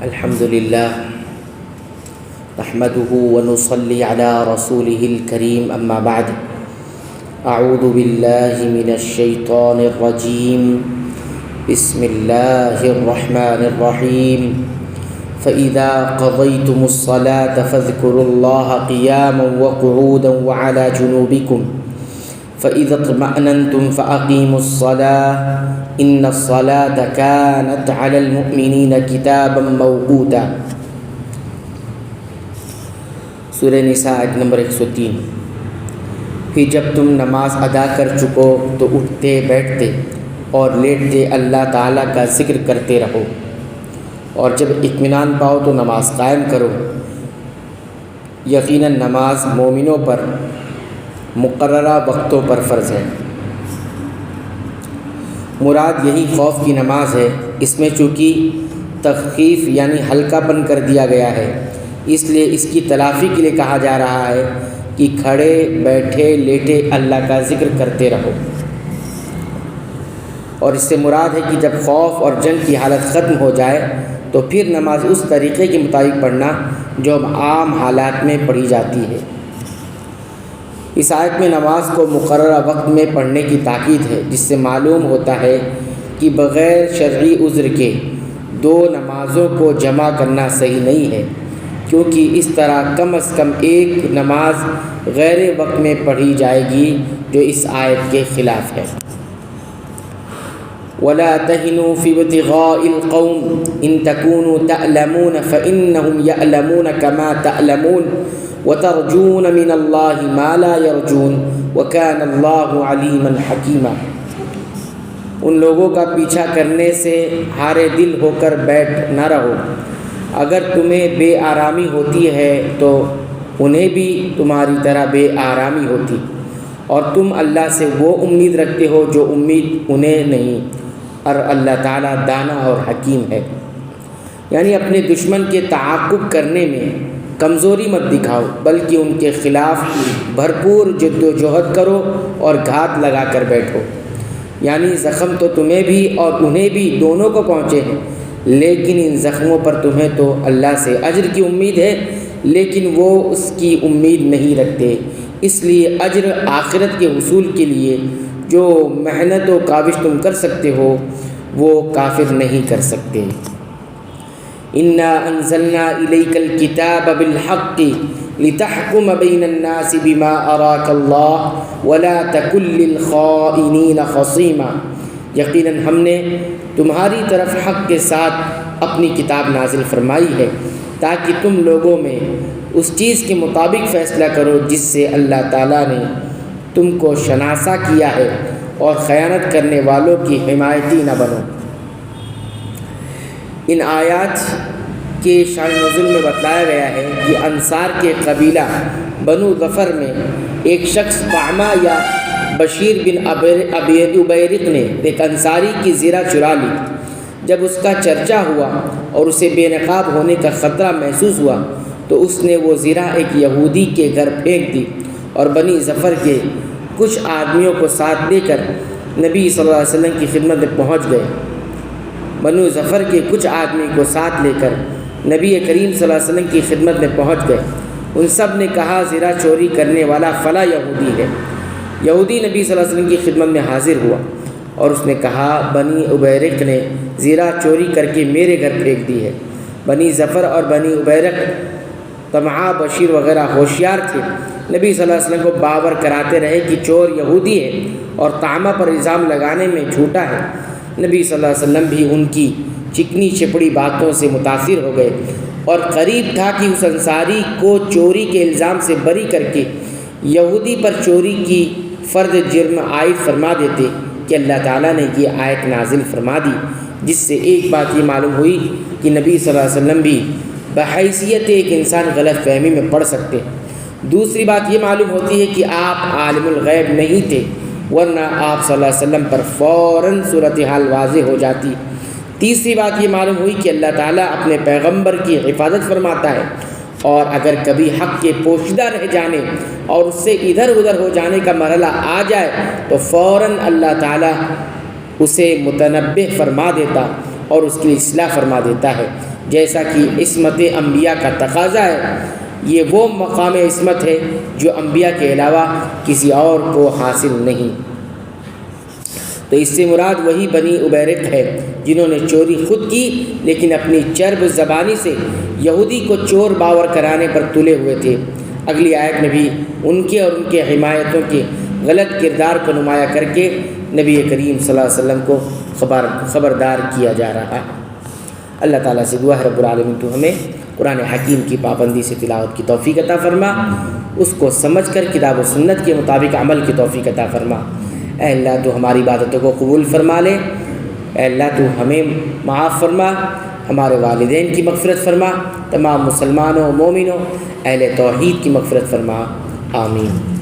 الحمد لله نحمده ونصلي على رسوله الكريم أما بعد أعوذ بالله من الشيطان الرجيم بسم الله الرحمن الرحيم فإذا قضيتم الصلاة فاذكروا الله قياما وقعودا وعلى جنوبكم فإذا اطمأننتم فأقيموا الصلاة إن الصلاة كانت على المؤمنين كتابا موقوتا۔ سورہ نساء آیت نمبر 103۔ پھر جب تم نماز ادا کر چکو تو اٹھتے بیٹھتے اور لیٹتے اللہ تعالیٰ کا ذکر کرتے رہو، اور جب اطمینان پاؤ تو نماز قائم کرو۔ یقیناً نماز مومنوں پر مقررہ وقتوں پر فرض ہے۔ مراد یہی خوف کی نماز ہے۔ اس میں چونکہ تخفیف یعنی ہلکا پن کر دیا گیا ہے، اس لیے اس کی تلافی کے لیے کہا جا رہا ہے کہ کھڑے بیٹھے لیٹے اللہ کا ذکر کرتے رہو۔ اور اس سے مراد ہے کہ جب خوف اور جنگ کی حالت ختم ہو جائے تو پھر نماز اس طریقے کے مطابق پڑھنا جو عام حالات میں پڑھی جاتی ہے۔ اس آیت میں نماز کو مقررہ وقت میں پڑھنے کی تاکید ہے، جس سے معلوم ہوتا ہے کہ بغیر شرعی عذر کے دو نمازوں کو جمع کرنا صحیح نہیں ہے، کیونکہ اس طرح کم از کم ایک نماز غیر وقت میں پڑھی جائے گی جو اس آیت کے خلاف ہے۔ وَلَا تَهِنُوا فِي ابْتِغَاءِ الْقَوْمِ إِن تَكُونُوا تَعْلَمُونَ فَإِنَّهُمْ يَعْلَمُونَ كَمَا تَعْلَمُونَ وَتَرْجُونَ مِنَ اللَّهِ مَا لَا يَرْجُونَ وَكَانَ اللَّهُ عَلِيمًا حَكِيمًا۔ ان لوگوں کا پیچھا کرنے سے ہارے دل ہو کر بیٹھ نہ رہو۔ اگر تمہیں بے آرامی ہوتی ہے تو انہیں بھی تمہاری طرح بے آرامی ہوتی، اور تم اللہ سے وہ امید رکھتے ہو جو امید انہیں نہیں، اور اللہ تعالیٰ دانا اور حکیم ہے۔ یعنی اپنے دشمن کے تعاقب کرنے میں کمزوری مت دکھاؤ، بلکہ ان کے خلاف بھرپور جد و جہد کرو اور گھات لگا کر بیٹھو۔ یعنی زخم تو تمہیں بھی اور انہیں بھی دونوں کو پہنچے ہیں، لیکن ان زخموں پر تمہیں تو اللہ سے اجر کی امید ہے، لیکن وہ اس کی امید نہیں رکھتے، اس لیے اجر آخرت کے حصول کے لیے جو محنت و کاوش تم کر سکتے ہو وہ کافر نہیں کر سکتے۔ اِنَّا أَنزَلْنَا إِلَيْكَ الْكِتَابَ بِالْحَقِّ لِتَحْكُمَ بَيْنَ النَّاسِ بِمَا أَرَاكَ اللَّهُ وَلَا تَكُن لِّلْخَائِنِينَ خَصِيمًا۔ یقیناً ہم نے تمہاری طرف حق کے ساتھ اپنی کتاب نازل فرمائی ہے تاکہ تم لوگوں میں اس چیز کے مطابق فیصلہ کرو جس سے اللہ تعالیٰ نے تم کو شناسا کیا ہے، اور خیانت کرنے والوں کی حمایتی نہ بنو۔ ان آیات کے شان نزول میں بتلایا گیا ہے کہ انصار کے قبیلہ بنو ظفر میں ایک شخص طعمہ یا بشیر بن ابیرق نے ایک انصاری کی زیرہ چرا لی۔ جب اس کا چرچا ہوا اور اسے بے نقاب ہونے کا خطرہ محسوس ہوا تو اس نے وہ زیرہ ایک یہودی کے گھر پھینک دی، اور بنی ظفر کے کچھ آدمیوں کو ساتھ لے کر نبی صلی اللہ علیہ وسلم کی خدمت میں پہنچ گئے۔ بنو ظفر کے کچھ آدمی کو ساتھ لے کر نبی کریم صلی اللہ علیہ وسلم کی خدمت میں پہنچ گئے۔ ان سب نے کہا زیرہ چوری کرنے والا فلاں یہودی ہے۔ یہودی نبی صلی اللہ علیہ وسلم کی خدمت میں حاضر ہوا اور اس نے کہا بنی ابیرق نے زیرہ چوری کر کے میرے گھر پھینک دی ہے۔ بنی ظفر اور بنی ابیرق طمعہ بشیر وغیرہ ہوشیار تھے، نبی صلی اللہ علیہ وسلم کو باور کراتے رہے کہ چور یہودی ہے اور طعمہ پر الزام لگانے میں جھوٹا ہے۔ نبی صلی اللہ علیہ وسلم بھی ان کی چکنی چپڑی باتوں سے متاثر ہو گئے، اور قریب تھا کہ اس انصاری کو چوری کے الزام سے بری کر کے یہودی پر چوری کی فرد جرم عائد فرما دیتے کہ اللہ تعالیٰ نے یہ آیت نازل فرما دی، جس سے ایک بات یہ معلوم ہوئی کہ نبی صلی اللہ علیہ وسلم بھی بحیثیت ایک انسان غلط فہمی میں پڑ سکتے۔ دوسری بات یہ معلوم ہوتی ہے کہ آپ عالم الغیب نہیں تھے، ورنہ آپ صلی اللہ علیہ وسلم پر فوراً صورتحال واضح ہو جاتی۔ تیسری بات یہ معلوم ہوئی کہ اللہ تعالیٰ اپنے پیغمبر کی حفاظت فرماتا ہے، اور اگر کبھی حق کے پوشیدہ رہ جانے اور اس سے ادھر ادھر ہو جانے کا مرحلہ آ جائے تو فوراً اللہ تعالیٰ اسے متنبہ فرما دیتا اور اس کی اصلاح فرما دیتا ہے۔ جیسا کہ عصمت انبیاء کا تقاضا ہے۔ یہ وہ مقام عصمت ہے جو انبیاء کے علاوہ کسی اور کو حاصل نہیں۔ تو اس سے مراد وہی بنی ابیرق ہے جنہوں نے چوری خود کی، لیکن اپنی چرب زبانی سے یہودی کو چور باور کرانے پر تلے ہوئے تھے۔ اگلی آیت میں بھی ان کے اور ان کے حمایتوں کے غلط کردار کو نمایاں کر کے نبی کریم صلی اللہ علیہ وسلم کو خبردار کیا جا رہا ہے۔ اللہ تعالیٰ سے دعا ہے رب العالمین تو ہمیں قرآن حکیم کی پابندی سے تلاوت کی توفیق عطا فرما، اس کو سمجھ کر کتاب و سنت کے مطابق عمل کی توفیق عطا فرما۔ اے اللہ تو ہماری عبادتوں کو قبول فرما لے، اے اللہ تو ہمیں معاف فرما، ہمارے والدین کی مغفرت فرما، تمام مسلمانوں مومنوں اہل توحید کی مغفرت فرما، آمین۔